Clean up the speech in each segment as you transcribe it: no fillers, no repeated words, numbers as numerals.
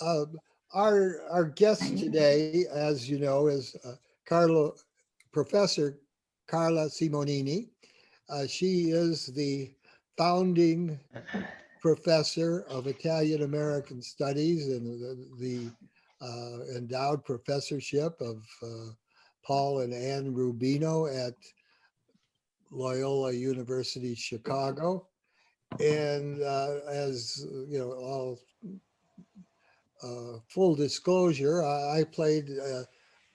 Uh, our guest today, as you know, is Carlo, Professor Carla Simonini. She is the founding professor of Italian American Studies and the endowed professorship of Paul and Ann Rubino at Loyola University Chicago. And as you know, all full disclosure, I played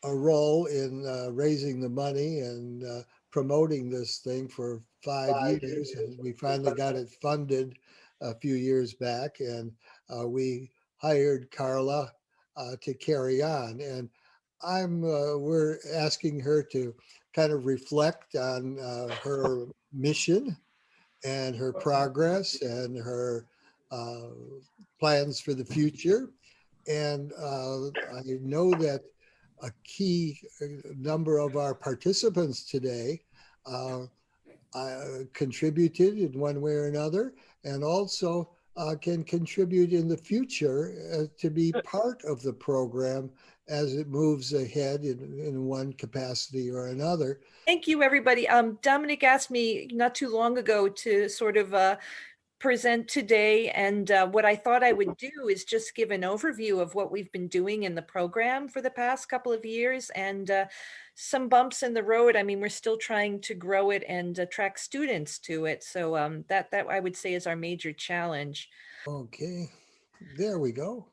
a role in raising the money and promoting this thing for 5 years. And we finally got it funded a few years back, and we hired Carla to carry on. And we're asking her to kind of reflect on her mission and her progress and her uh, plans for the future. And I know that a key number of our participants today uh, contributed in one way or another, and also can contribute in the future to be part of the program as it moves ahead in one capacity or another. Thank you, everybody. Dominic asked me not too long ago to sort of present today. And what I thought I would do is just give an overview of what we've been doing in the program for the past couple of years and some bumps in the road. I mean, we're still trying to grow it and attract students to it. So that I would say is our major challenge. Okay, there we go.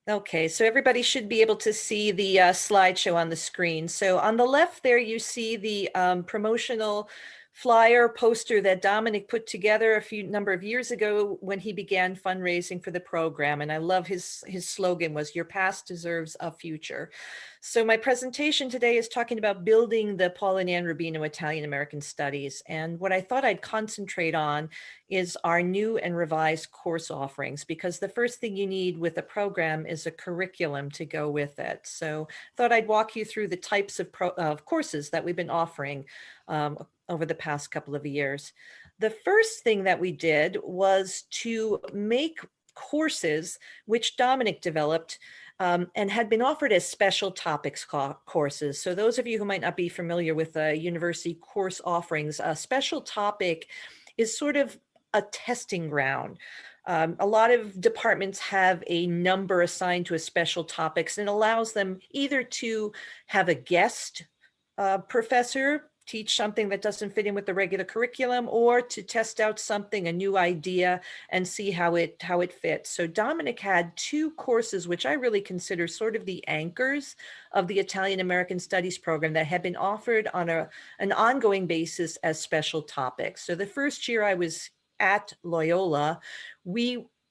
Okay, so everybody should be able to see the slideshow on the screen. So on the left there, you see the promotional flyer poster that Dominic put together a number of years ago when he began fundraising for the program. And I love his slogan was, "Your past deserves a future." So my presentation today is talking about building the Paul and Ann Rubino Italian American Studies. And what I thought I'd concentrate on is our new and revised course offerings, because the first thing you need with a program is a curriculum to go with it. So I thought I'd walk you through the types of courses that we've been offering over the past couple of years. The first thing that we did was to make courses which Dominic developed and had been offered as special topics courses. So those of you who might not be familiar with university course offerings, a special topic is sort of a testing ground. A lot of departments have a number assigned to a special topics and allows them either to have a guest professor teach something that doesn't fit in with the regular curriculum, or to test out something, a new idea, and see how it fits. So Dominic had two courses, which I really consider sort of the anchors of the Italian American Studies program that had been offered on an ongoing basis as special topics. So the first year I was at Loyola,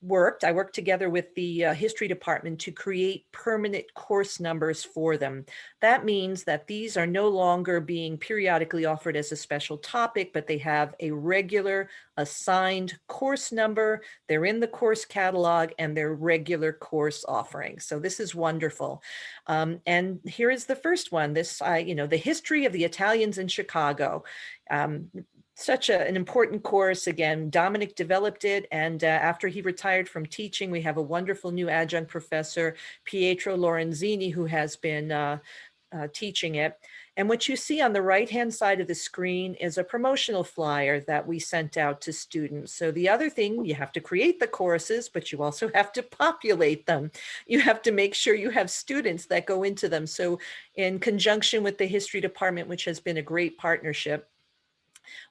I worked together with the history department to create permanent course numbers for them. That means that these are no longer being periodically offered as a special topic, but they have a regular assigned course number. They're in the course catalog and they're regular course offerings. So this is wonderful. And here is the first one, the history of the Italians in Chicago. Such an important course. Again, Dominic developed it, and after he retired from teaching, we have a wonderful new adjunct professor, Pietro Lorenzini, who has been teaching it. And what you see on the right-hand side of the screen is a promotional flyer that we sent out to students. So the other thing, you have to create the courses, but you also have to populate them. You have to make sure you have students that go into them. So in conjunction with the history department, which has been a great partnership,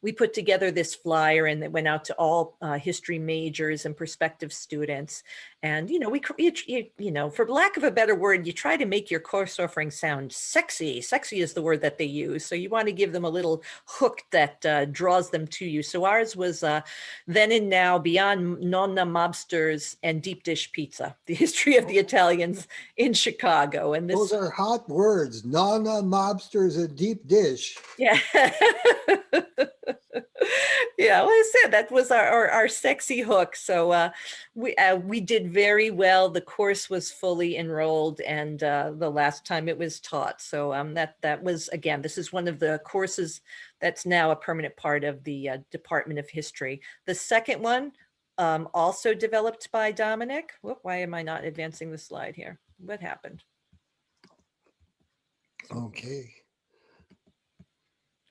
we put together this flyer and it went out to all history majors and prospective students. And, for lack of a better word, you try to make your course offering sound sexy. Sexy is the word that they use. So you want to give them a little hook that draws them to you. So ours was Then and Now, Beyond Nonna Mobsters and Deep Dish Pizza, the history of the Italians in Chicago. And those are hot words, Nonna, mobsters, and deep dish. Yeah. Yeah, well, I said that was our sexy hook. So we did very well. The course was fully enrolled, and the last time it was taught. So that was, again, this is one of the courses that's now a permanent part of the Department of History. The second one, also developed by Dominic. Whoop, why am I not advancing the slide here? What happened? Okay.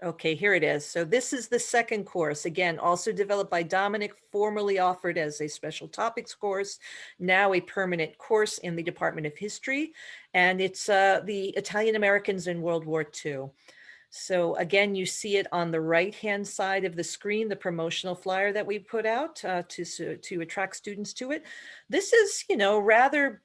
Okay, here it is. So this is the second course, again, also developed by Dominic, formerly offered as a special topics course, now a permanent course in the Department of History. And it's the Italian Americans in World War II. So again, you see it on the right-hand side of the screen, the promotional flyer that we put out to attract students to it. This is, rather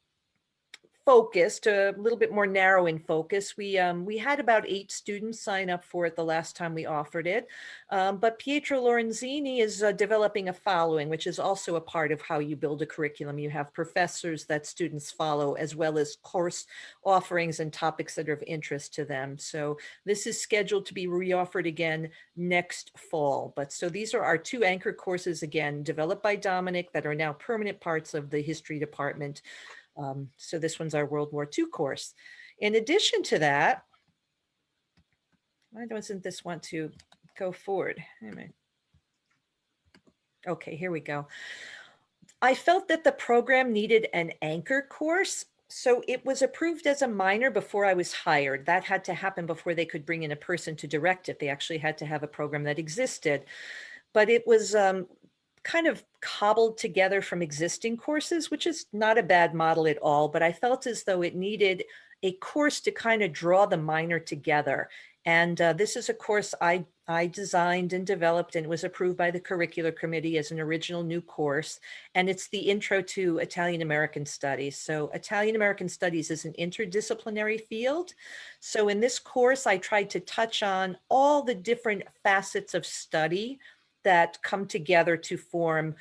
focused, a little bit more narrow in focus. We had about 8 students sign up for it the last time we offered it. But Pietro Lorenzini is developing a following, which is also a part of how you build a curriculum. You have professors that students follow, as well as course offerings and topics that are of interest to them. So this is scheduled to be reoffered again next fall. But so these are our 2 anchor courses, again, developed by Dominic, that are now permanent parts of the history department. So this one's our World War II course. In addition to that, why doesn't this want to go forward? Okay, here we go. I felt that the program needed an anchor course. So it was approved as a minor before I was hired. That had to happen before they could bring in a person to direct it. They actually had to have a program that existed. But it was kind of cobbled together from existing courses, which is not a bad model at all, but I felt as though it needed a course to kind of draw the minor together. And this is a course I designed and developed, and it was approved by the curricular committee as an original new course. And it's the Intro to Italian American Studies. So Italian American Studies is an interdisciplinary field. So in this course, I tried to touch on all the different facets of study that come together to form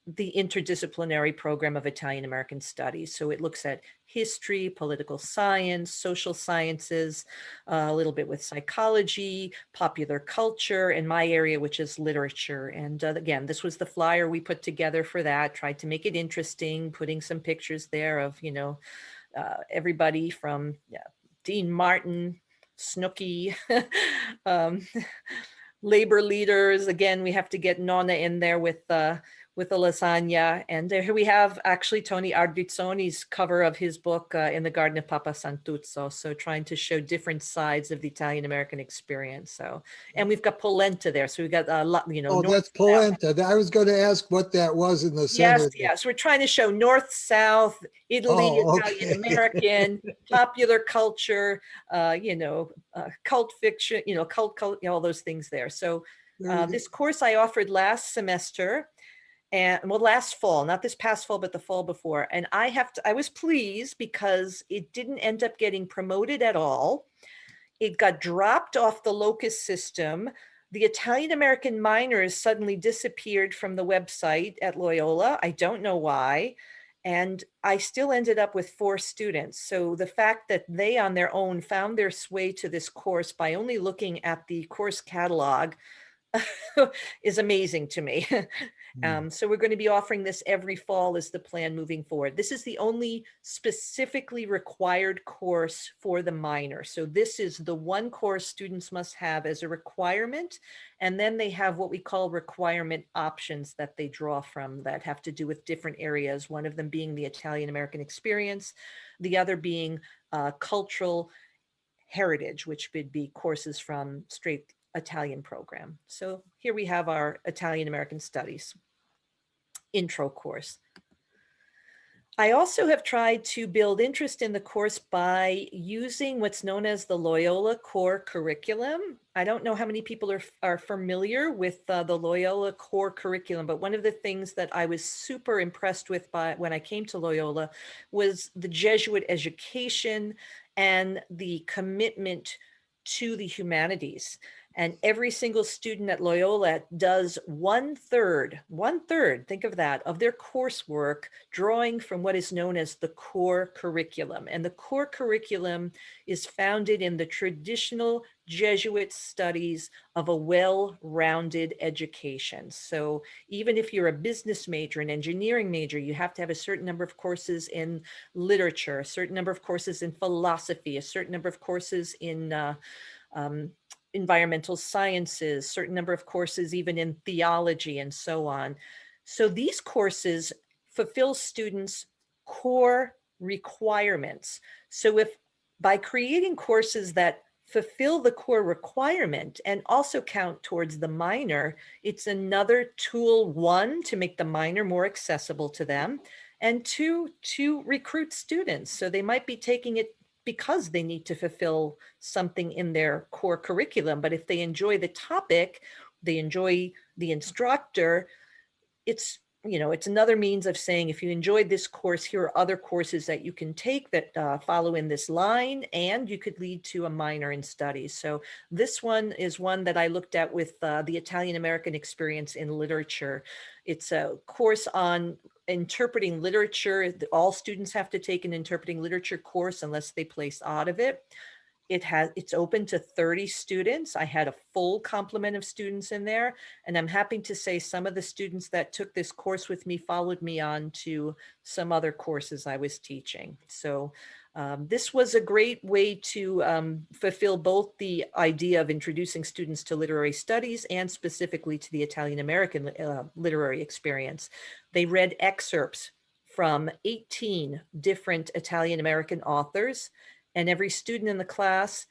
the interdisciplinary program of Italian American Studies. So it looks at history, political science, social sciences, a little bit with psychology, popular culture, and my area, which is literature. And again, this was the flyer we put together for that, tried to make it interesting, putting some pictures there of, everybody from Dean Martin, Snooki, labor leaders. Again, we have to get Nonna in there with the lasagna. And here we have actually Tony Ardrizzoni's cover of his book, In the Garden of Papa Santuzzo. So trying to show different sides of the Italian American experience. So, and we've got polenta there. So we've got a lot, Oh, that's polenta. I was going to ask what that was in the center. Yes. We're trying to show North, South, Italy, Italian American, popular culture, cult fiction, cult, all those things there. So this course I offered last semester, and last fall, not this past fall, but the fall before. And I was pleased because it didn't end up getting promoted at all. It got dropped off the locus system. The Italian American minors suddenly disappeared from the website at Loyola. I don't know why. And I still ended up with 4 students. So the fact that they on their own found their way to this course by only looking at the course catalog is amazing to me. So we're going to be offering this every fall is the plan moving forward. This is the only specifically required course for the minor. So this is the one course students must have as a requirement. And then they have what we call requirement options that they draw from that have to do with different areas. One of them being the Italian American experience, the other being cultural heritage, which would be courses from straight Italian program. So here we have our Italian American Studies intro course. I also have tried to build interest in the course by using what's known as the Loyola Core Curriculum. I don't know how many people are familiar with the Loyola Core Curriculum, but one of the things that I was super impressed with when I came to Loyola was the Jesuit education and the commitment to the humanities. And every single student at Loyola does one third, think of that, of their coursework drawing from what is known as the core curriculum. And the core curriculum is founded in the traditional Jesuit studies of a well-rounded education. So even if you're a business major, an engineering major, you have to have a certain number of courses in literature, a certain number of courses in philosophy, a certain number of courses in environmental sciences, certain number of courses even in theology and so on. So these courses fulfill students' core requirements. So if by creating courses that fulfill the core requirement and also count towards the minor, it's another tool, one, to make the minor more accessible to them, and two, to recruit students. So they might be taking it because they need to fulfill something in their core curriculum. But if they enjoy the topic, they enjoy the instructor, it's, it's another means of saying, if you enjoyed this course, here are other courses that you can take that follow in this line, and you could lead to a minor in studies. So this one is one that I looked at with the Italian American experience in literature. It's a course on interpreting literature. All students have to take an interpreting literature course unless they place out of it. It's open to 30 students. I had a full complement of students in there, and I'm happy to say some of the students that took this course with me followed me on to some other courses I was teaching. So this was a great way to fulfill both the idea of introducing students to literary studies and specifically to the Italian American literary experience. They read excerpts from 18 different Italian American authors, and every student in the class,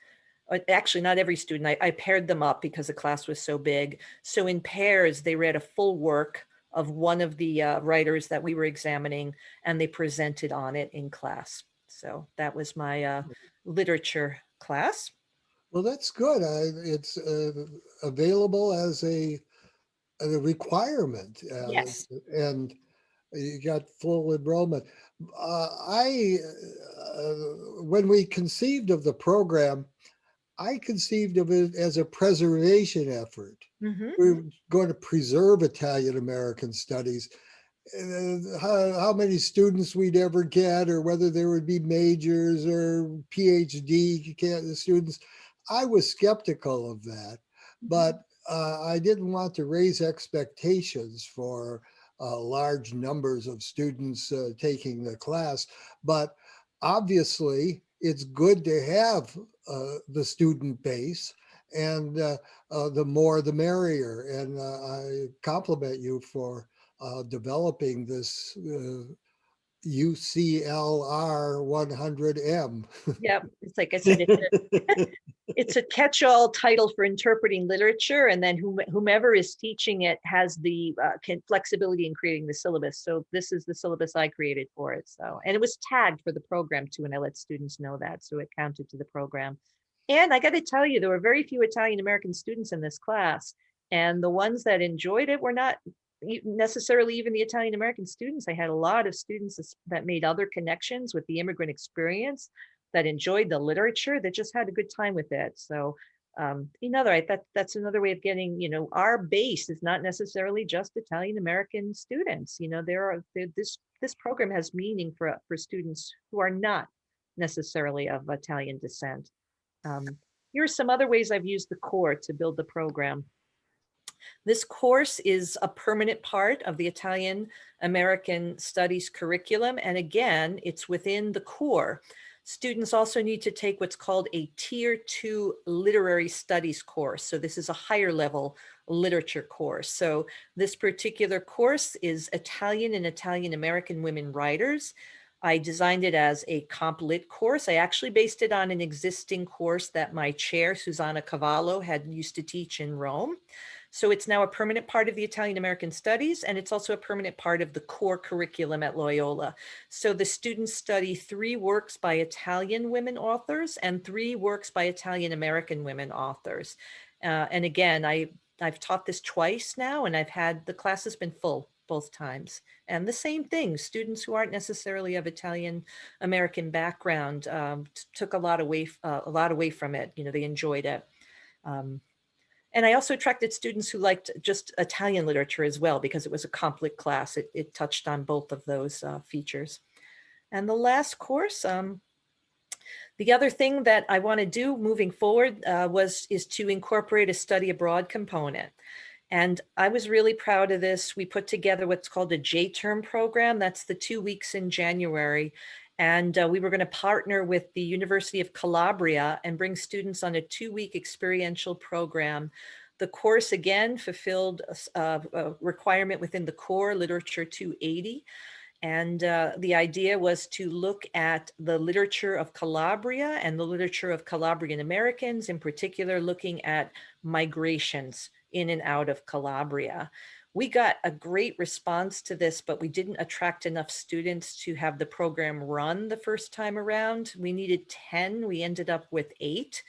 actually not every student, I paired them up because the class was so big. So in pairs, they read a full work of one of the writers that we were examining, and they presented on it in class. So that was my literature class. Well, that's good. It's available as a requirement, Yes. and you got full enrollment. I when we conceived of the program, I conceived of it as a preservation effort. Mm-hmm. We're going to preserve Italian American studies. How many students we'd ever get, or whether there would be majors or PhD students, I was skeptical of that. But I didn't want to raise expectations for large numbers of students taking the class. But obviously, it's good to have the student base, and the more the merrier. And I compliment you for developing this UCLR 100M. Yeah, it's like I said, it's a catch-all title for interpreting literature, and then whomever is teaching it has the flexibility in creating the syllabus. So this is the syllabus I created for it. So, and it was tagged for the program too, and I let students know that, so it counted to the program. And I got to tell you, there were very few Italian American students in this class, and the ones that enjoyed it were not necessarily even the Italian American students. I had a lot of students that made other connections with the immigrant experience, that enjoyed the literature, that just had a good time with it. So that's another way of getting, our base is not necessarily just Italian American students. This program has meaning for students who are not necessarily of Italian descent. Here are some other ways I've used the core to build the program. This course is a permanent part of the Italian American Studies curriculum. And again, it's within the core. Students also need to take what's called a Tier 2 literary studies course. So this is a higher level literature course. So this particular course is Italian and Italian American women writers. I designed it as a comp lit course. I actually based it on an existing course that my chair, Susanna Cavallo, had used to teach in Rome. So it's now a permanent part of the Italian American Studies, and it's also a permanent part of the core curriculum at Loyola. So the students study 3 works by Italian women authors and 3 works by Italian American women authors. And again, I've taught this twice now, and the class has been full both times. And the same thing, students who aren't necessarily of Italian American background took a lot away from it. They enjoyed it. And I also attracted students who liked just Italian literature as well, because it was a comp lit class. It touched on both of those features. And the last course, the other thing that I want to do moving forward is to incorporate a study abroad component. And I was really proud of this. We put together what's called a J-term program. That's the 2 weeks in January. And we were going to partner with the University of Calabria and bring students on a 2-week experiential program The course again fulfilled a requirement within the core literature 280. And the idea was to look at the literature of Calabria and the literature of Calabrian Americans, in particular, looking at migrations in and out of Calabria. We got a great response to this, but we didn't attract enough students to have the program run the first time around. We needed 10, we ended up with 8.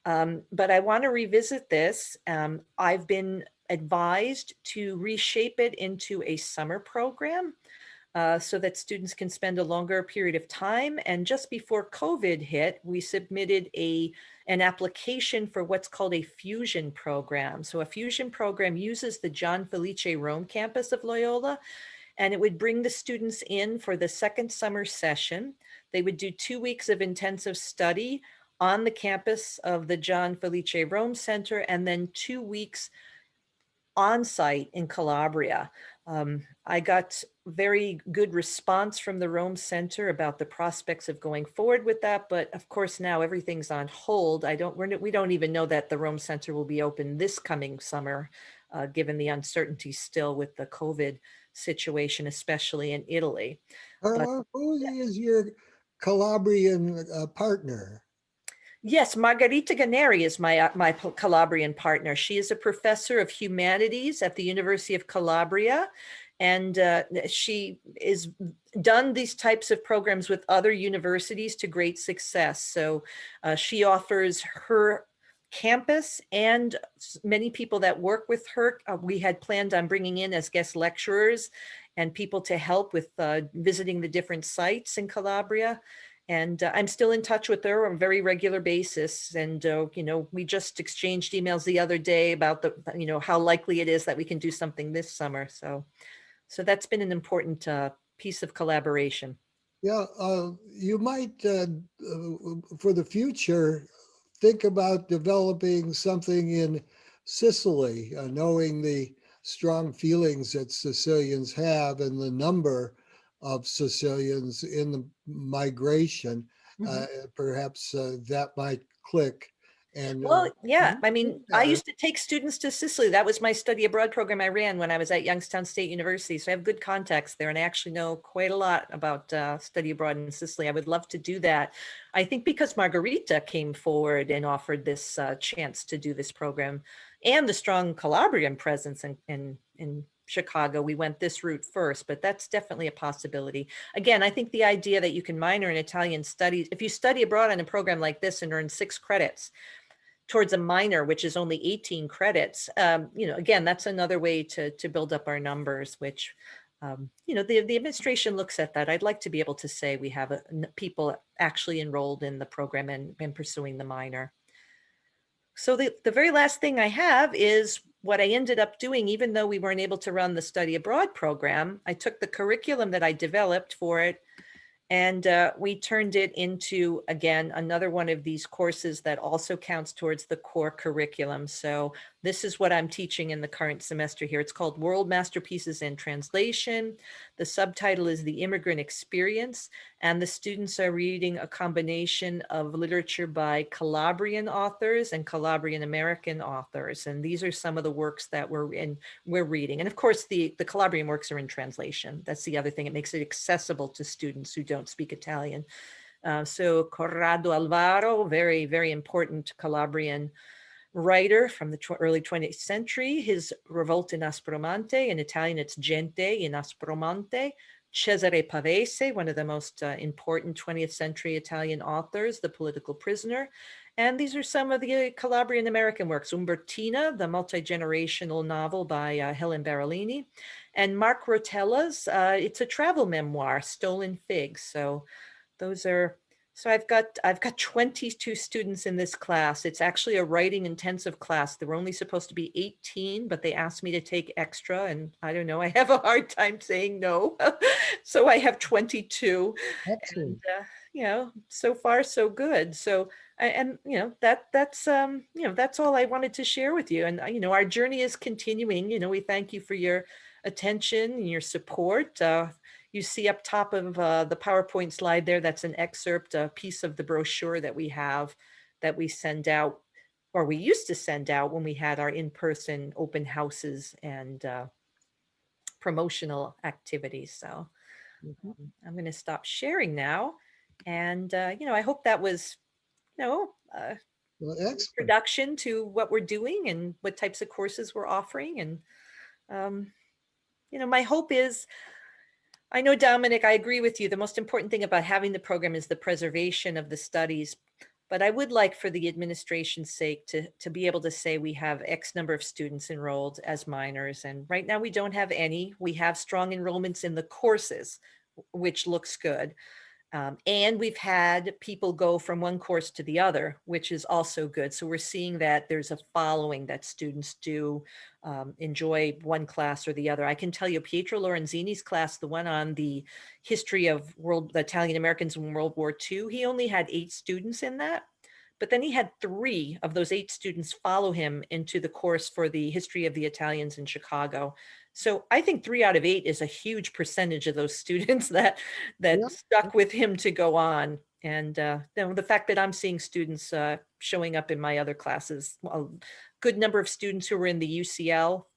But I want to revisit this. I've been advised to reshape it into a summer program so that students can spend a longer period of time. And just before COVID hit, we submitted an application for what's called a fusion program. So a fusion program uses the John Felice Rome campus of Loyola, and it would bring the students in for the second summer session. They would do 2 weeks of intensive study on the campus of the John Felice Rome Center, and then 2 weeks on site in Calabria. I got very good response from the Rome Center about the prospects of going forward with that, but of course now everything's on hold. We don't even know that the Rome Center will be open this coming summer, given the uncertainty still with the COVID situation, especially in Italy. Carla, who is your Calabrian partner? Yes, Margarita Ganeri is my Calabrian partner. She is a professor of humanities at the University of Calabria, and she is done these types of programs with other universities to great success. So she offers her campus and many people that work with her. We had planned on bringing in as guest lecturers and people to help with visiting the different sites in Calabria. And I'm still in touch with her on a very regular basis. And, we just exchanged emails the other day about how likely it is that we can do something this summer. So that's been an important piece of collaboration. Yeah, you might, for the future, think about developing something in Sicily, knowing the strong feelings that Sicilians have and the number of Sicilians in the migration. Perhaps that might click. And Well, yeah. I mean, I uh, used to take students to Sicily. That was my study abroad program I ran when I was at Youngstown State University. So I have good contacts there, and I actually know quite a lot about study abroad in Sicily. I would love to do that. I think because Margarita came forward and offered this chance to do this program, and the strong Calabrian presence in Chicago, we went this route first, but that's definitely a possibility. Again, I think the idea that you can minor in Italian studies, if you study abroad on a program like this and earn 6 credits, towards a minor, which is only 18 credits, again, that's another way to build up our numbers, which, the administration looks at that. I'd like to be able to say we have people actually enrolled in the program and pursuing the minor. So the very last thing I have is what I ended up doing, even though we weren't able to run the study abroad program. I took the curriculum that I developed for it, and we turned it into, again, another one of these courses that also counts towards the core curriculum. So this is what I'm teaching in the current semester here. It's called World Masterpieces in Translation. The subtitle is The Immigrant Experience, and the students are reading a combination of literature by Calabrian authors and Calabrian American authors. And these are some of the works that we're reading. And of course, the Calabrian works are in translation. That's the other thing. It makes it accessible to students who don't speak Italian. So Corrado Alvaro, very, very important Calabrian writer from the early 20th century. His Revolt in Aspromonte, in Italian it's Gente in Aspromonte. Cesare Pavese, one of the most important 20th century Italian authors, The Political Prisoner. And these are some of the Calabrian American works. Umbertina, the multi-generational novel by Helen Barolini. And Mark Rotella's, it's a travel memoir, Stolen Figs. So those are, so I've got 22 students in this class. It's actually a writing intensive class. There were only supposed to be 18, but they asked me to take extra, and I don't know, I have a hard time saying no. So I have 22. excellent. And so far so good. So that's all I wanted to share with you. And our journey is continuing. We thank you for your attention and your support. You see up top of the PowerPoint slide there, that's an excerpt, a piece of the brochure that we have that we send out or we used to send out when we had our in-person open houses and promotional activities. So Mhm. I'm going to stop sharing now. And, I hope that was, a Well, excellent. introduction to what we're doing and what types of courses we're offering. And, my hope is, I know, Dominic, I agree with you. The most important thing about having the program is the preservation of the studies. But I would like, for the administration's sake, to be able to say we have X number of students enrolled as minors. And right now we don't have any. We have strong enrollments in the courses, which looks good. And we've had people go from one course to the other, which is also good. So we're seeing that there's a following, that students do enjoy one class or the other. I can tell you Pietro Lorenzini's class, the one on the history of the Italian Americans in World War II, he only had 8 students in that. But then he had 3 of those 8 students follow him into the course for the history of the Italians in Chicago. So I think 3 out of 8 is a huge percentage of those students that Yeah. stuck with him to go on. And the fact that I'm seeing students showing up in my other classes, a good number of students who were in the UCL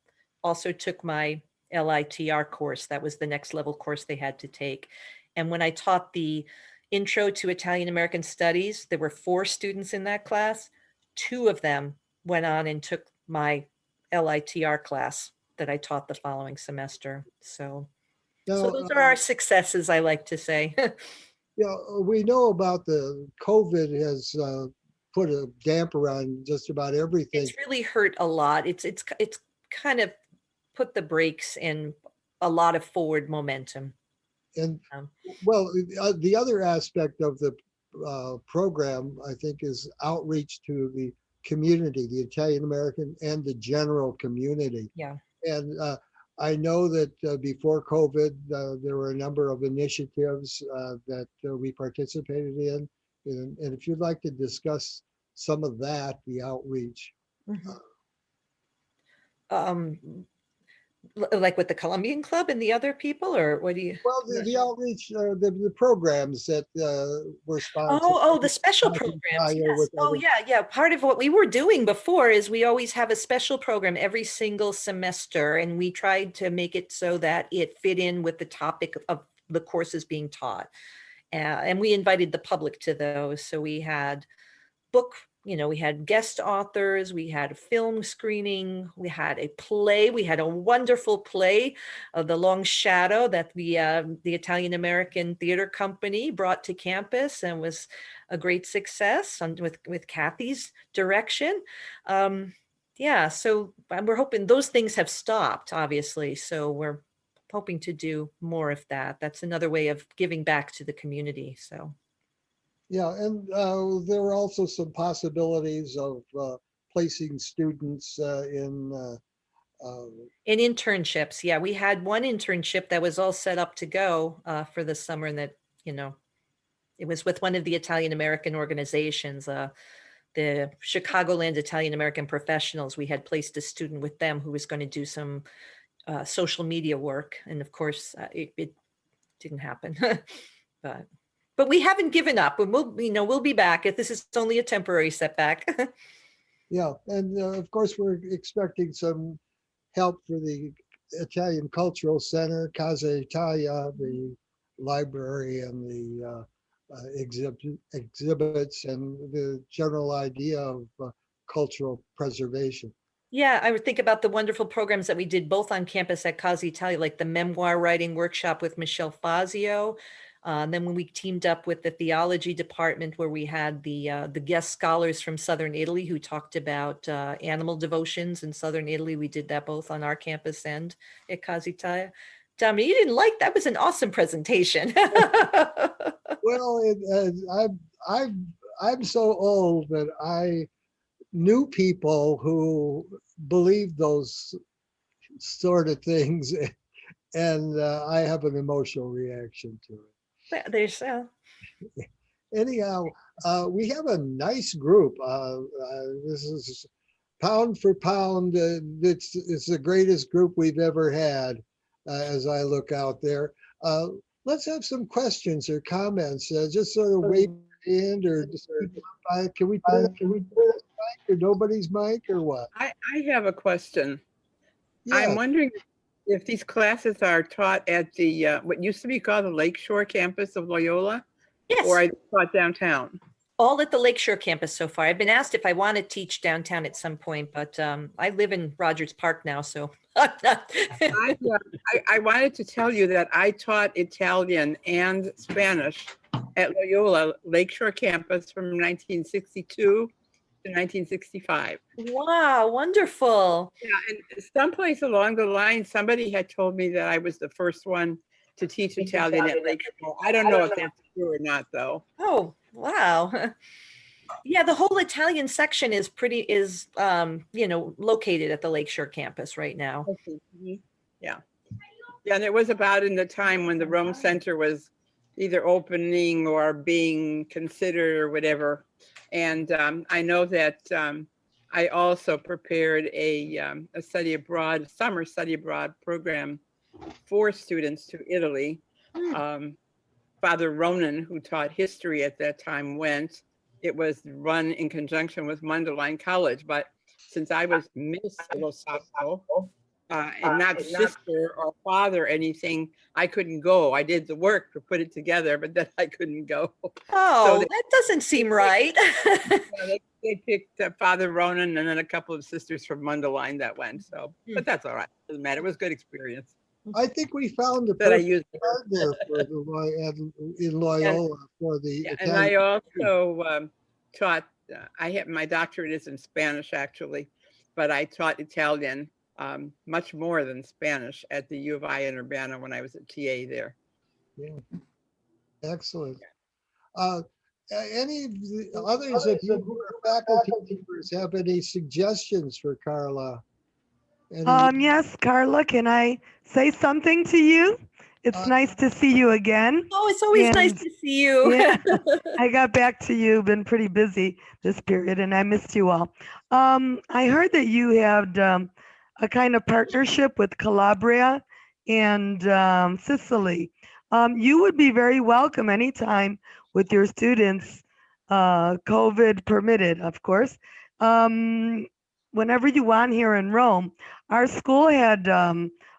also took my LITR course. That was the next level course they had to take. And when I taught the Intro to Italian American Studies, there were 4 students in that class. 2 of them went on and took my LITR class that I taught the following semester. So Now, those are our successes, I like to say. yeah, we know about the COVID has put a damper on just about everything. It's really hurt a lot. It's kind of put the brakes in a lot of forward momentum. And Um, well, the other aspect of the program, I think, is outreach to the community, the Italian American and the general community. yeah. And I know that before COVID, there were a number of initiatives that we participated in. And if you'd like to discuss some of that, the outreach. Mhm. Um, like with the Colombian Club and the other people, or what do you? Well, the outreach, the programs that were sponsored. Oh, the special Casa programs. Italia Yes. with Oh, other, yeah, yeah. Part of what we were doing before is we always have a special program every single semester, and we tried to make it so that it fit in with the topic of the courses being taught. And we invited the public to those. So we had book, we had guest authors, we had a film screening, we had a play, we had a wonderful play of The Long Shadow that the Italian American Theater Company brought to campus and was a great success with Kathy's direction. Yeah, so we're hoping those things have stopped, obviously. So we're hoping to do more of that. That's another way of giving back to the community. So. yeah, and there were also some possibilities of placing students in. In internships, yeah, we had one internship that was all set up to go for the summer, and that, it was with one of the Italian American organizations, the Chicagoland Italian American Professionals. We had placed a student with them who was going to do some social media work, and of course, it didn't happen. but we haven't given up, and we'll be back if this is only a temporary setback. Yeah, and of course we're expecting some help for the Italian Cultural Center, Casa Italia, the library, and the exhibits, and the general idea of cultural preservation. Yeah, I would think about the wonderful programs that we did both on campus at Casa Italia, like the memoir writing workshop with Michelle Fazio. And then when we teamed up with the theology department, where we had the guest scholars from Southern Italy who talked about animal devotions in Southern Italy. We did that both on our campus and at Casa Italia. Dominic, you didn't like that? Was an awesome presentation. Well, I'm so old that I knew people who believed those sort of things, and I have an emotional reaction to There's it. Anyhow, we have a nice group. This is pound for pound. It's the greatest group we've ever had. As I look out there, let's have some questions or comments. Just sort of wave your hand or just keep by. Can we put it? or nobody's mic or what? I have a question. Yeah, I'm wondering if these classes are taught at the what used to be called the Lakeshore campus of Loyola, Yes. or are they taught downtown? All at the Lakeshore campus so far. I've been asked if I want to teach downtown at some point, but I live in Rogers Park now, so I'm not. I wanted to tell you that I taught Italian and Spanish at Loyola Lakeshore campus from 1962 to 1965. Wow, wonderful. Yeah, and someplace along the line, somebody had told me that I was the first one to teach Italian at Lakeshore. I don't know if that's true or not, though. Oh, wow. Yeah, the whole Italian section is located at the Lakeshore campus right now. Yeah. Yeah, and it was about in the time when the Rome Center was either opening or being considered or whatever. And I know that I also prepared a summer study abroad program for students to Italy. Father Ronan, who taught history at that time, went. It was run in conjunction with Mundelein College, but since I was Miss Lo Sappo, and not sister or father or anything, I couldn't go. I did the work to put it together, but then I couldn't go. Oh, that doesn't seem right. They picked Father Ronan and then a couple of sisters from Mundelein that went. So, but that's all right. Doesn't matter. It was a good experience. I think we found the That I perfect used. partner for in Loyola for the Yeah, and I also taught. My doctorate is in Spanish actually, but I taught Italian much more than Spanish at the U of I in Urbana when I was a TA there. Yeah. Excellent. Any of the others of you who are faculty members have any suggestions for Carla? Yes, Carla, can I say something to you? It's nice to see you again. Oh, it's always nice to see you. Yeah, I got back to you, been pretty busy this period, and I missed you all. I heard that you had a kind of partnership with Calabria and Sicily. You would be very welcome anytime with your students, COVID permitted, of course. Whenever you want here in Rome. Our school had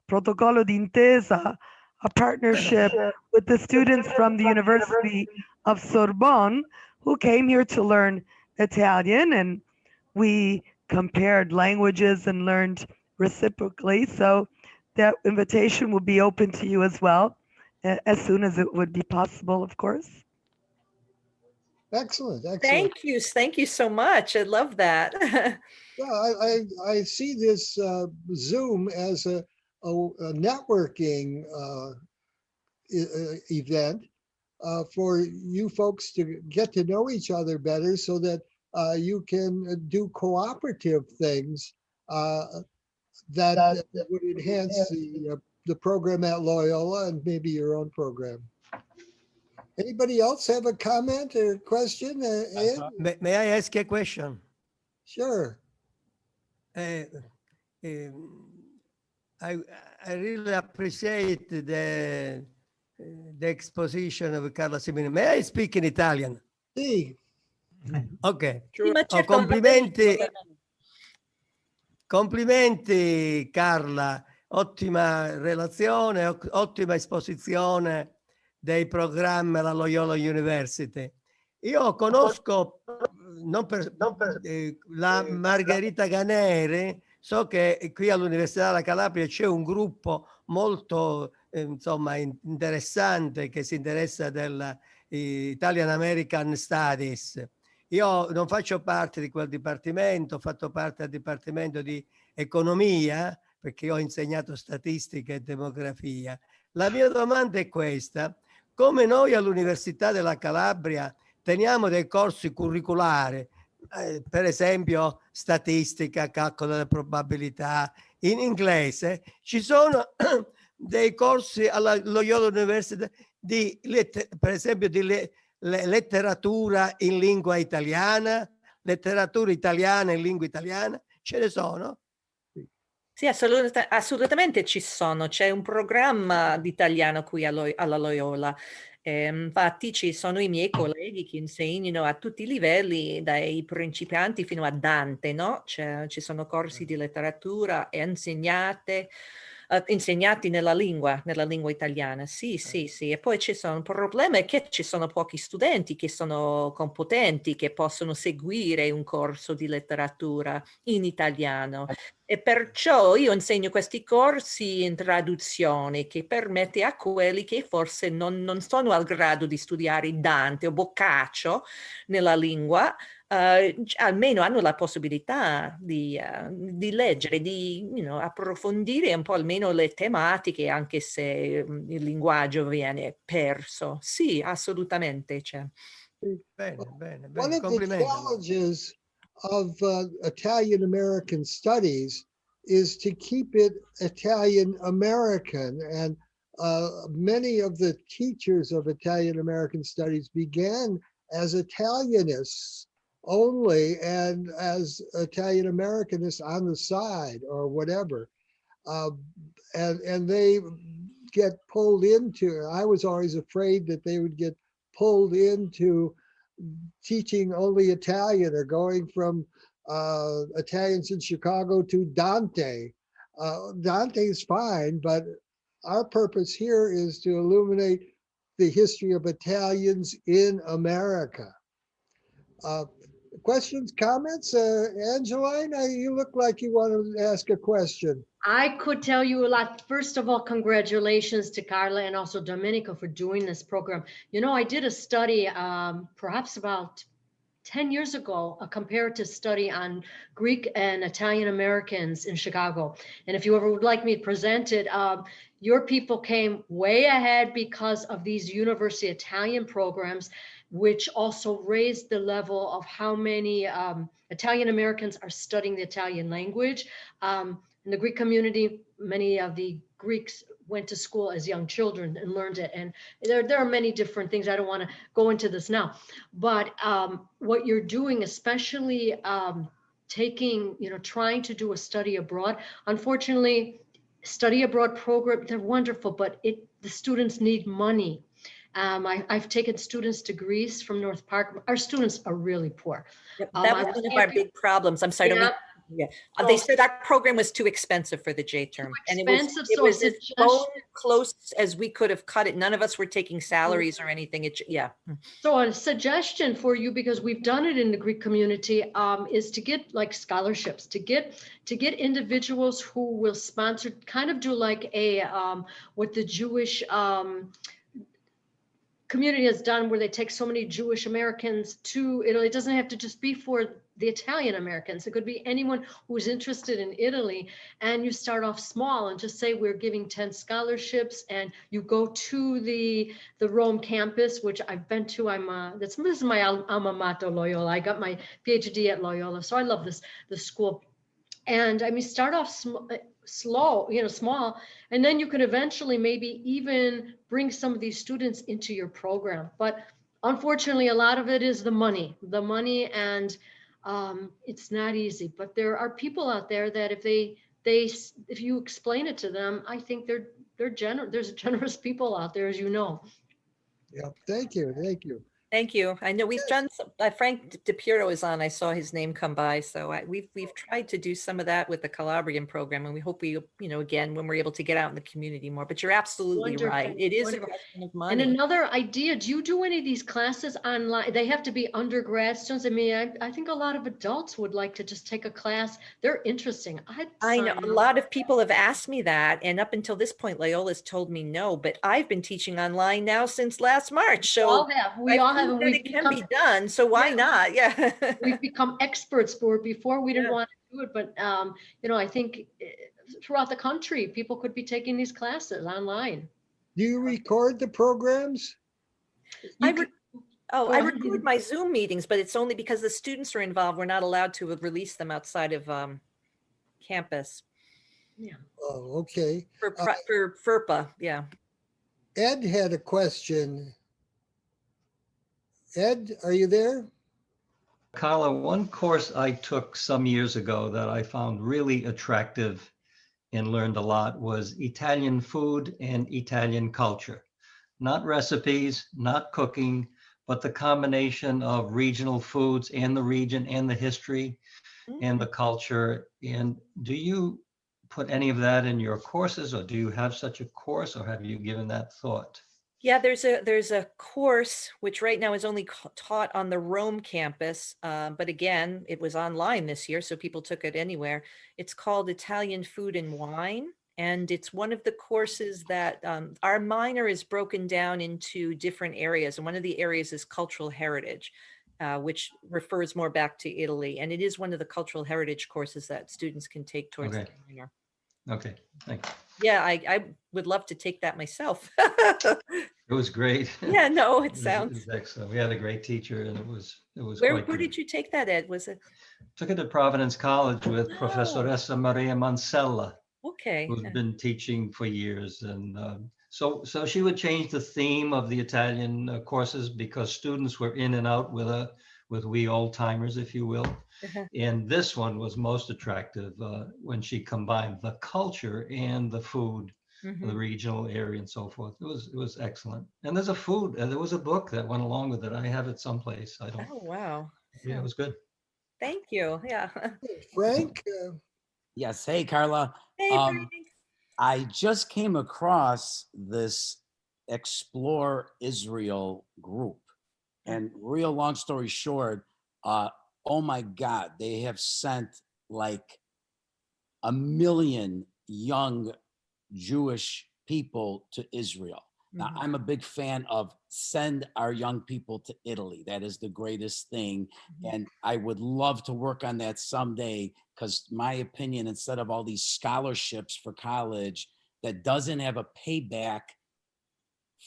Protocollo d'Intesa, a partnership with the students from the University of Sorbonne who came here to learn Italian, and we compared languages and learned reciprocally. So that invitation will be open to you as well, as soon as it would be possible, of course. Excellent, excellent. Thank you so much. I love that. Yeah, I see this Zoom as a networking event for you folks to get to know each other better, so that you can do cooperative things that would enhance the program at Loyola and maybe your own program. Anybody else have a comment or question? Ed? May I ask a question? Sure. I really appreciate the exposition of Carla Simonini. May I speak in Italian? Sì. Ok. Sì, ma certo, complimenti. Complimenti Carla, ottima relazione, ottima esposizione dei programmi alla Loyola University. Io conosco la Margherita Ganeri, so che qui all'Università della Calabria c'è un gruppo molto interessante che si interessa della Italian American Studies. Io non faccio parte di quel dipartimento, ho fatto parte del dipartimento di economia, perché io ho insegnato statistica e demografia. La mia domanda è questa: come noi all'Università della Calabria teniamo dei corsi curriculari, per esempio statistica, calcolo delle probabilità, in inglese, ci sono dei corsi alla Loyola University per esempio di letteratura in lingua italiana, letteratura italiana in lingua italiana, ce ne sono? Sì, assolutamente ci sono. C'è un programma di italiano qui alla Loyola. Infatti ci sono i miei colleghi che insegnano a tutti i livelli, dai principianti fino a Dante, no? Ci sono corsi di letteratura e insegnati nella lingua italiana. Sì, sì, sì. E poi ci sono, il problema è che ci sono pochi studenti che sono competenti, che possono seguire un corso di letteratura in italiano. E perciò io insegno questi corsi in traduzione che permette a quelli che forse non sono al grado di studiare Dante o Boccaccio nella lingua, almeno hanno la possibilità di leggere, di approfondire un po' almeno le tematiche, anche se il linguaggio viene perso. Sì, assolutamente c'è. Bene, Well, bene, one bene. of the Complimenti. challenges of Italian American studies is to keep it Italian American. And many of the teachers of Italian American studies began as Italianists only and as Italian Americanists on the side or whatever. And they get pulled into, I was always afraid that they would get pulled into teaching only Italian or going from Italians in Chicago to Dante. Dante is fine, but our purpose here is to illuminate the history of Italians in America. Questions, comments? Angeline, you look like you want to ask a question. I could tell you a lot. First of all, congratulations to Carla and also Dominico for doing this program. You know, I did a study perhaps about 10 years ago, a comparative study on Greek and Italian Americans in Chicago. And if you ever would like me to present it, your people came way ahead because of these university Italian programs, which also raised the level of how many Italian Americans are studying the Italian language. In the Greek community, many of the Greeks went to school as young children and learned it. And there are many different things. I don't want to go into this now, but what you're doing, especially trying to do a study abroad. Unfortunately, study abroad program, they're wonderful, but the students need money. I've taken students to Greece from North Park. Our students are really poor. Yep, that was one of our big problems. I'm sorry. Yeah. They said our program was too expensive for the J term. And it was as close as we could have cut it. None of us were taking salaries or anything. So a suggestion for you, because we've done it in the Greek community, is to get like scholarships, to get individuals who will sponsor, kind of do like a what the Jewish community has done, where they take so many Jewish Americans to Italy. It doesn't have to just be for the Italian Americans. It could be anyone who's interested in Italy, and you start off small and just say, we're giving 10 scholarships, and you go to the Rome campus, which I've been to. This is my alma mater, Loyola. I got my PhD at Loyola, so I love the school. And I mean, start off small, and then you can eventually maybe even bring some of these students into your program. But unfortunately, a lot of it is the money, and it's not easy. But there are people out there that if you explain it to them, I think they're generous. There's generous people out there, as you know. Yeah, thank you. Thank you. I know we've done some, Frank DiPiero is on. I saw his name come by. So we've tried to do some of that with the Calabrian program, and we hope we, again, when we're able to get out in the community more. But you're absolutely right. It is a question of money. And another idea, do you do any of these classes online? They have to be undergrad students. I mean, I think a lot of adults would like to just take a class. They're interesting. I know a lot of people have asked me that. And up until this point, Loyola's told me no, but I've been teaching online now since last March. So we all have. It can be done, so why not? Yeah. We've become experts for it. Before we didn't want to do it, but I think throughout the country, people could be taking these classes online. Do you record the programs? I record my Zoom meetings, but it's only because the students are involved. We're not allowed to release them outside of campus. Yeah. Oh, okay. For FERPA, yeah. Ed had a question. Ed, are you there? Carla, one course I took some years ago that I found really attractive and learned a lot was Italian food and Italian culture. not recipes, not cooking, but the combination of regional foods and the region and the history and the culture. And do you put any of that in your courses, or do you have such a course, or have you given that thought? Yeah, there's a course which right now is only taught on the Rome campus, but again, it was online this year, so people took it anywhere. It's called Italian Food and Wine, and it's one of the courses that our minor is broken down into different areas, and one of the areas is cultural heritage, which refers more back to Italy, and it is one of the cultural heritage courses that students can take towards Okay. the minor. Okay, thanks. Yeah, I would love to take that myself. It was great. Yeah, no, it It sounds. was excellent. We had a great teacher, and it was Where quite good. did you take that, Ed? Was it? Took it at Providence College with Oh. Professoressa Maria Mansella, Okay. who's been teaching for years. And so she would change the theme of the Italian courses because students were in and out with we old timers, if you will. Uh-huh. And this one was most attractive when she combined the culture and the food, the regional area and so forth. It was excellent. And there's there was a book that went along with it. I have it someplace. I don't. Oh, wow. Yeah, it was good. Thank you. Yeah. Frank, Yes. Hey, Carla. Hey, Frank. I just came across this Explore Israel group. And real long story short, oh my God, they have sent like 1 million young Jewish people to Israel. Now, I'm a big fan of send our young people to Italy. That is the greatest thing. And I would love to work on that someday because my opinion, instead of all these scholarships for college that doesn't have a payback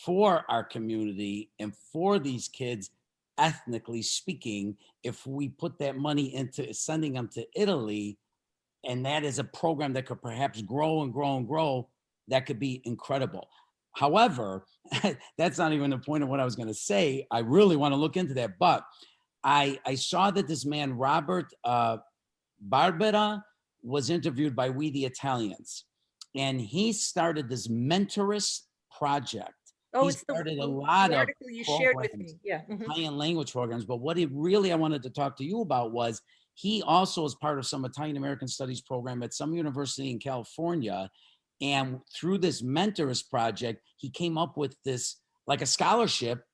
for our community and for these kids, ethnically speaking, if we put that money into sending them to Italy, and that is a program that could perhaps grow and grow and grow, that could be incredible. However, that's not even the point of what I was going to say. I really want to look into that. But I saw that this man, Robert Barbera, was interviewed by We the Italians. And he started this mentorist project. Oh, He it's started the a lot of article you shared with programs, me. Yeah. Italian language programs. But what I wanted to talk to you about was he also is part of some Italian American Studies program at some university in California. And through this mentorist project, he came up with this, like a scholarship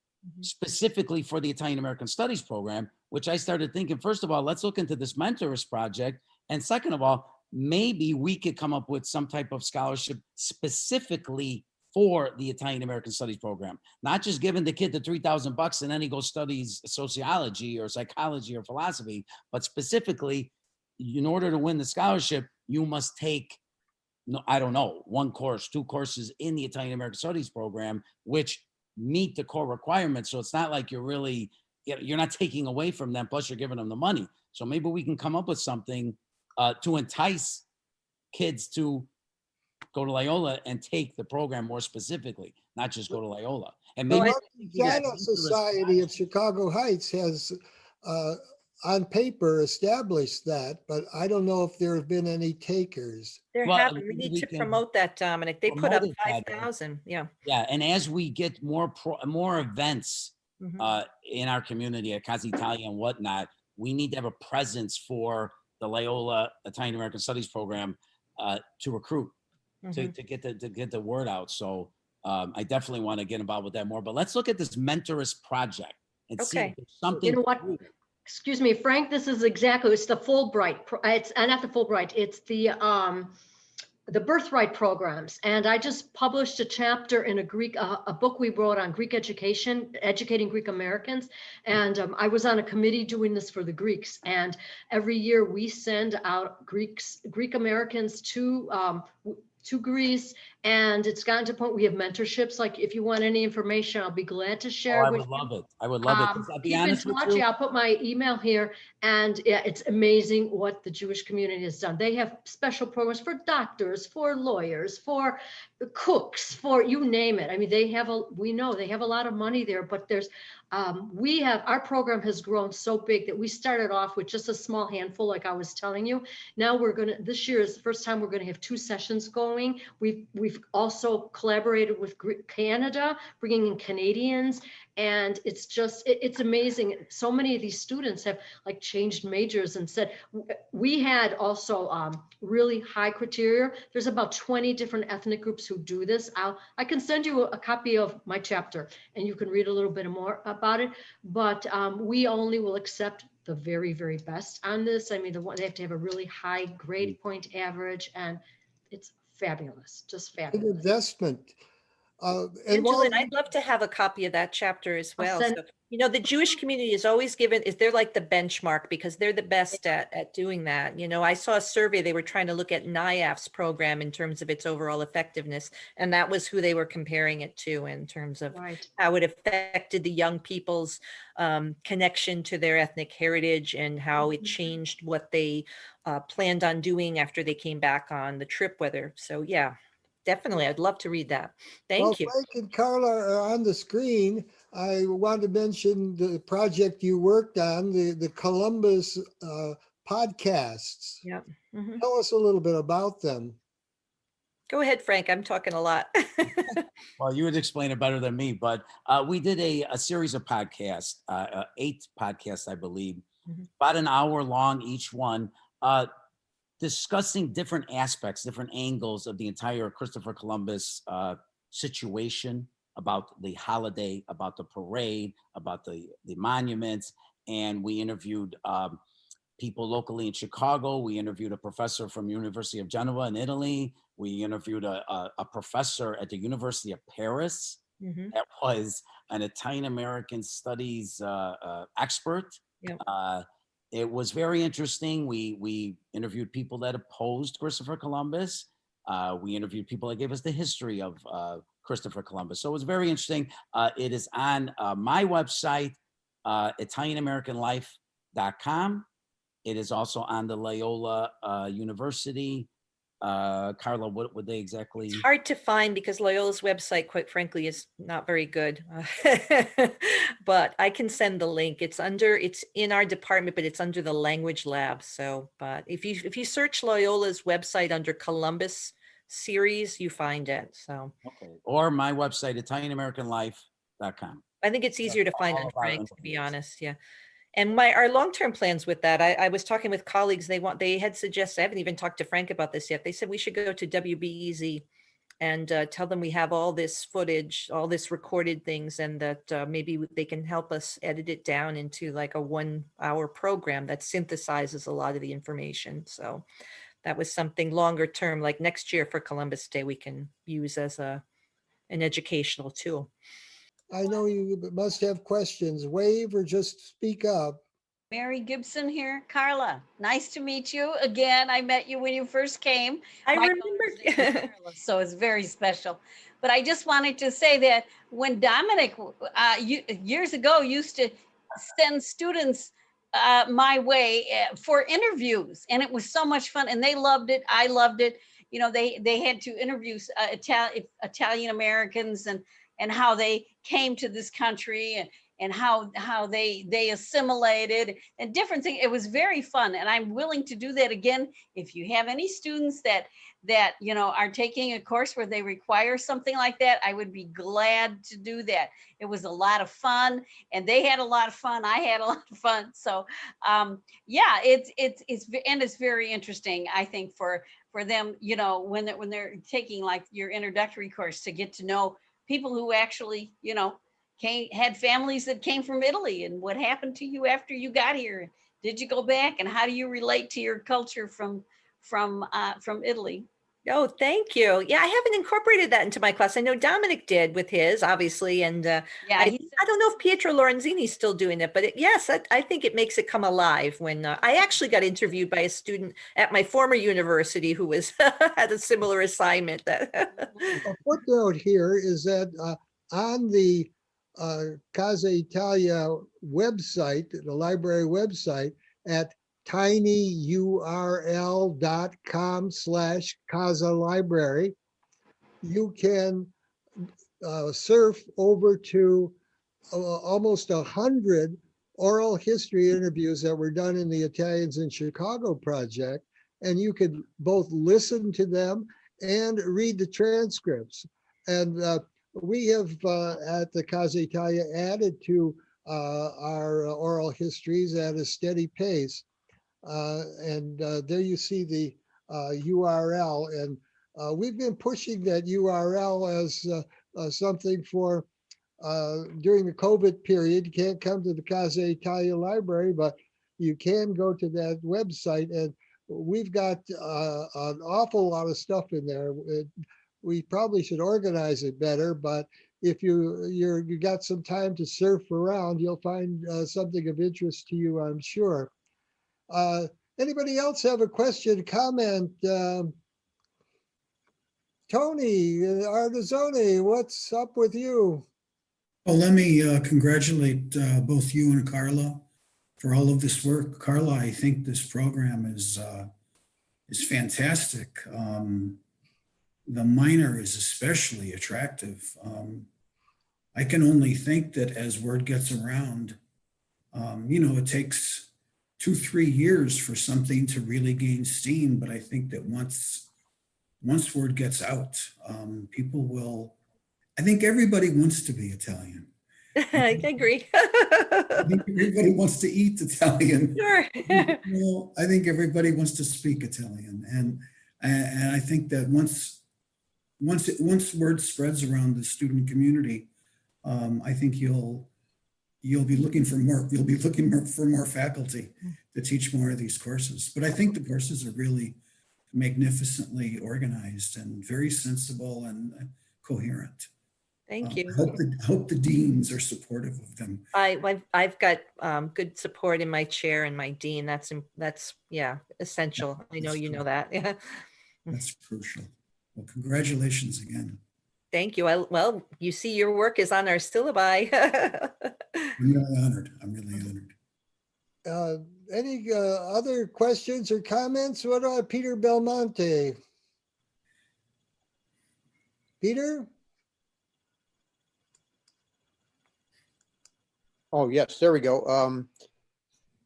specifically for the Italian American Studies program, which I started thinking, first of all, let's look into this mentorist project. And second of all, maybe we could come up with some type of scholarship specifically for the Italian American Studies program, not just giving the kid the $3,000 and then he goes studies sociology or psychology or philosophy, but specifically, in order to win the scholarship, you must take, no, I don't know, 1 course, 2 courses in the Italian American Studies program, which meet the core requirements. So it's not like you're not taking away from them, plus you're giving them the money. So maybe we can come up with something to entice kids to go to Loyola and take the program more specifically, not just go to Loyola. And maybe the China Society of Chicago Heights has on paper established that, but I don't know if there have been any takers. There Well, haven't. We need to promote that, Dominic. They put up promote it, 5,000. Yeah. Yeah, and as we get more events in our community at Casa Italia and whatnot, we need to have a presence for the Loyola Italian American Studies program to recruit, to get the word out. So I definitely want to get involved with that more. But let's look at this mentorist project and see if there's something. You know what? Excuse me, Frank, it's the Fulbright. It's not the Fulbright. It's the birthright programs. And I just published a chapter in a book we wrote on Greek education, educating Greek Americans. And I was on a committee doing this for the Greeks. And every year we send out Greek Americans to Greece, and it's gotten to the point we have mentorships. Like, if you want any information, I'll be glad to share. I would love it. I would love it. 'Cause I'll be honest with you. Yeah, I'll put my email here, and yeah, it's amazing what the Jewish community has done. They have special programs for doctors, for lawyers, for cooks, for you name it. I mean, we know they have a lot of money there, but our program has grown so big that we started off with just a small handful, like I was telling you. Now this year is the first time we're going to have 2 sessions going. We We've also collaborated with Canada, bringing in Canadians, and it's amazing. So many of these students have like changed majors and said, we had also really high criteria. There's about 20 different ethnic groups who do this. I can send you a copy of my chapter and you can read a little bit more about it, but we only will accept the very, very best on this. I mean, they have to have a really high grade point average, and it's fabulous, just An fabulous. investment. And Angela, while I'd love to have a copy of that chapter as I'll well. send- So, you know, the Jewish community is always they're like the benchmark because they're the best at doing that. You know, I saw a survey, they were trying to look at NIAF's program in terms of its overall effectiveness. And that was who they were comparing it to in terms of Right. how it affected the young people's connection to their ethnic heritage and how it changed what they planned on doing after they came back on the trip, so yeah, definitely. I'd love to read that. Well, Thank you. Frank and Carla are on the screen. I want to mention the project you worked on, the Columbus podcasts. Yeah. Mhm. Tell us a little bit about them. Go ahead, Frank. I'm talking a lot. Well, you would explain it better than me, but we did a series of podcasts, 8 podcasts, I believe, about an hour long each one, discussing different aspects, different angles of the entire Christopher Columbus situation, about the holiday, about the parade, about the monuments. And we interviewed people locally in Chicago. We interviewed a professor from University of Genoa in Italy. We interviewed a professor at the University of Paris that was an Italian-American studies expert. Yeah. It was very interesting. We interviewed people that opposed Christopher Columbus. We interviewed people that gave us the history of Christopher Columbus. So it was very interesting. It is on my website, ItalianAmericanLife.com. It is also on the Loyola University. Carla, what would they exactly? It's hard to find because Loyola's website, quite frankly, is not very good. But I can send the link. It's in our department, but it's under the language lab. So, but if you search Loyola's website under Columbus series, you find it. So, Okay. Or my website, ItalianAmericanLife.com. I think it's easier to find all on of our Frank, to be interviews. honest. Yeah. And our long-term plans with that, I was talking with colleagues, they had suggested, I haven't even talked to Frank about this yet. They said we should go to WBEZ and tell them we have all this footage, all this recorded things, and that maybe they can help us edit it down into like a 1-hour program that synthesizes a lot of the information. So that was something longer term, like next year for Columbus Day, we can use as an educational tool. I know you must have questions. Wave or just speak up. Mary Gibson here. Carla, nice to meet you again. I met you when you first came. I My remember. daughter's name is Carla, so it's very special. But I just wanted to say that when Dominic years ago used to send students my way for interviews, and it was so much fun, and they loved it. I loved it. You know, they had to interview Italian Americans and how they came to this country and how they assimilated and different things. It was very fun, and I'm willing to do that again. If you have any students that you know are taking a course where they require something like that, I would be glad to do that. It was a lot of fun, and they had a lot of fun. I had a lot of fun. So yeah, it's very interesting, I think, for them, you know, when they're taking like your introductory course, to get to know people who actually, you know, had families that came from Italy, and what happened to you after you got here. Did you go back, and how do you relate to your culture from Italy? Oh, thank you. Yeah, I haven't incorporated that into my class. I know Dominic did with his, obviously, and Yeah, I don't know if Pietro Lorenzini's still doing it, but yes, I think it makes it come alive. When I actually got interviewed by a student at my former university who was had a similar assignment. That A footnote here is that on the Casa Italia website, the library website, at tinyurl.com/Casa Library, you can surf over to almost 100 oral history interviews that were done in the Italians in Chicago project. And you could both listen to them and read the transcripts. And we have at the Casa Italia added to our oral histories at a steady pace. And there you see the URL. And we've been pushing that URL as something for during the COVID period. You can't come to the Casa Italia library, but you can go to that website, and we've got an awful lot of stuff in there. We probably should organize it better, but if you got some time to surf around, you'll find something of interest to you, I'm sure. Anybody else have a question, comment? Tony Ardazzone, what's up with you? Well, let me congratulate both you and Carla for all of this work. Carla, I think this program is fantastic. The minor is especially attractive. I can only think that as word gets around, it takes 2-3 years for something to really gain steam. But I think that once word gets out, people will. I think everybody wants to be Italian. I agree. I think everybody wants to eat Italian. Sure. I think everybody wants to speak Italian, and I think that once word spreads around the student community, I think you'll be looking for more. You'll be looking for more faculty to teach more of these courses. But I think the courses are really magnificently organized and very sensible and coherent. Thank you. I hope the deans are supportive of them. I've got good support in my chair and my dean. That's essential. I know you know that. Yeah. That's crucial. Well, congratulations again. Thank you. Well, you see, your work is on our syllabi. I'm really honored. Any other questions or comments? What about Peter Belmonte? Peter? Oh, yes, there we go.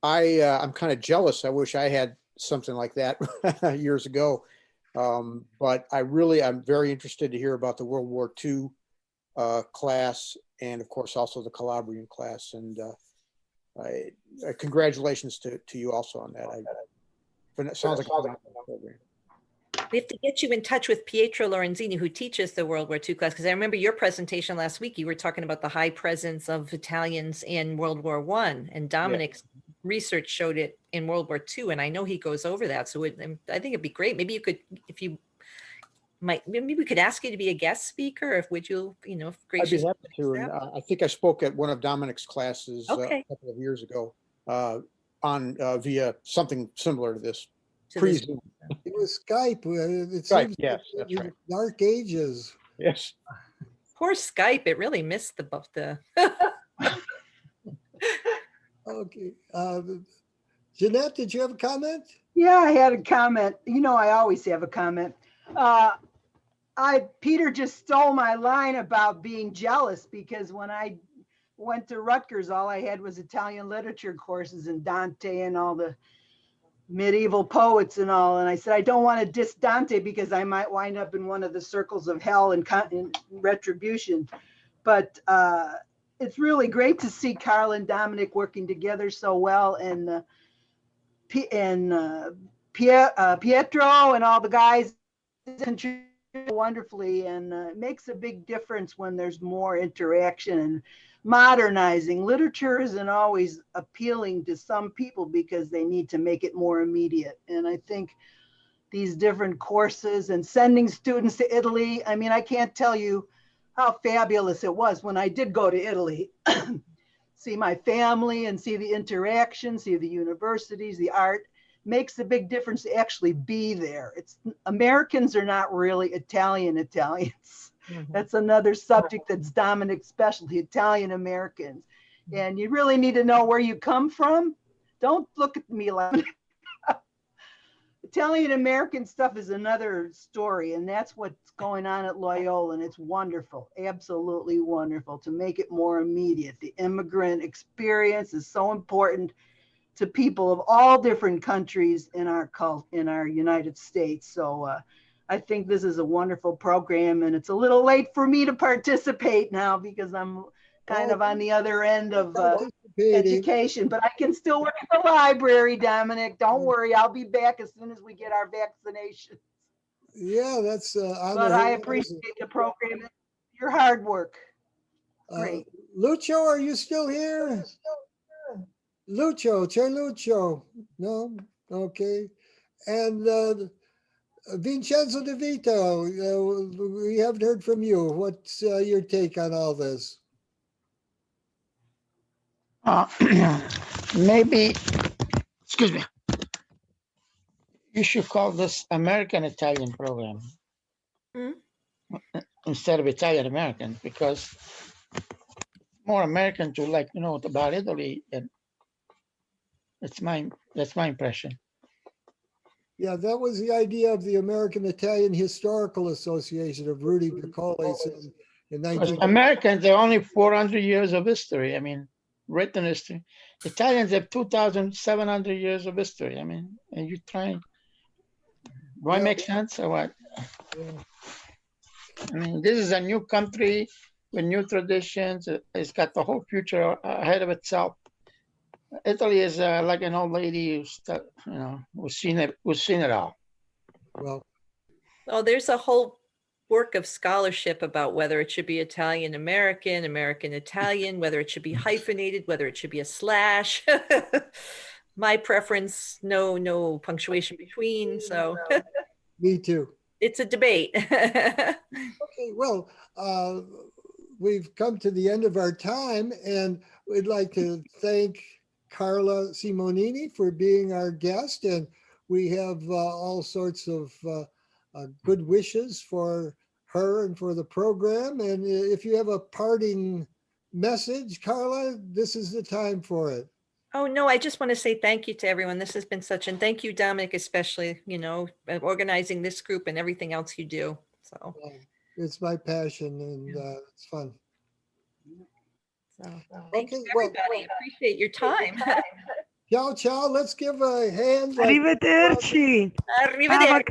I'm kind of jealous. I wish I had something like that years ago. But I'm very interested to hear about the World War II class, and of course also the Calabrian class. And congratulations to you also on that. But it sounds like a program. We have to get you in touch with Pietro Lorenzini, who teaches the World War II class, because I remember your presentation last week. You were talking about the high presence of Italians in World War I, and Dominic's research showed it in World War II, and I know he goes over that. So I think it'd be great. Maybe you could, maybe we could ask you to be a guest speaker. Would you, if gracious. I'd be happy to. And I think I spoke at one of Dominic's classes a couple of years ago on via something similar to this. Pre-Zoom. It was Skype. It Skype, seems yes, that's right. Dark ages. Yes. Poor Skype. It really missed the. Okay. Jeanette, did you have a comment? Yeah, I had a comment. I always have a comment. Peter just stole my line about being jealous, because when I went to Rutgers, all I had was Italian literature courses and Dante and all the medieval poets and all. And I said, I don't want to diss Dante because I might wind up in one of the circles of hell and retribution. But it's really great to see Carla and Dominic working together so well, and Pietro and all the guys contribute wonderfully, and it makes a big difference when there's more interaction and modernizing. Literature isn't always appealing to some people because they need to make it more immediate. And I think these different courses and sending students to Italy, I can't tell you how fabulous it was when I did go to Italy. See my family and see the interaction, see the universities, the art. Makes a big difference to actually be there. Americans are not really Italians. Mm-hmm. That's another subject that's Dominic's specialty, Italian Americans. And you really need to know where you come from. Don't look at me like Italian American stuff is another story, and that's what's going on at Loyola, and it's wonderful, absolutely wonderful to make it more immediate. The immigrant experience is so important to people of all different countries in our United States. So I think this is a wonderful program, and it's a little late for me to participate now because I'm kind of on the other end of education, but I can still work at the library, Dominic. Don't worry, I'll be back as soon as we get our vaccination. Yeah, that's on But the I horizon. appreciate the program, your hard work. Great. Lucho, are you still here? Lucho, Che Lucho. No? Okay. And Vincenzo De Vito, we haven't heard from you. What's your take on all this? Maybe, excuse me, you should call this American Italian program instead of Italian American, because more Americans would like to know about Italy, and that's my impression. Yeah, that was the idea of the American Italian Historical Association of Rudy Piccoli in 19. Americans, they're only 400 years of history. I mean, written history. Italians have 2,700 years of history. I mean, and you trying, do I make sense or what? Yeah. I mean, this is a new country with new traditions. It's got the whole future ahead of itself. Italy is like an old lady who's, who's seen it all. Well, there's a whole work of scholarship about whether it should be Italian American, American Italian, whether it should be hyphenated, whether it should be a slash. My preference, no punctuation between. So me too. It's a debate. Okay, well, we've come to the end of our time, and we'd like to thank Carla Simonini for being our guest, and we have all sorts of good wishes for her and for the program. And if you have a parting message, Carla, this is the time for it. Oh, no, I just want to say thank you to everyone. This has been and thank you, Dominic, especially, organizing this group and everything else you do. So it's my passion, and it's fun. So thanks everybody. Appreciate your time. Ciao, ciao. Let's give a hand. Arrivederci. Arrivederci.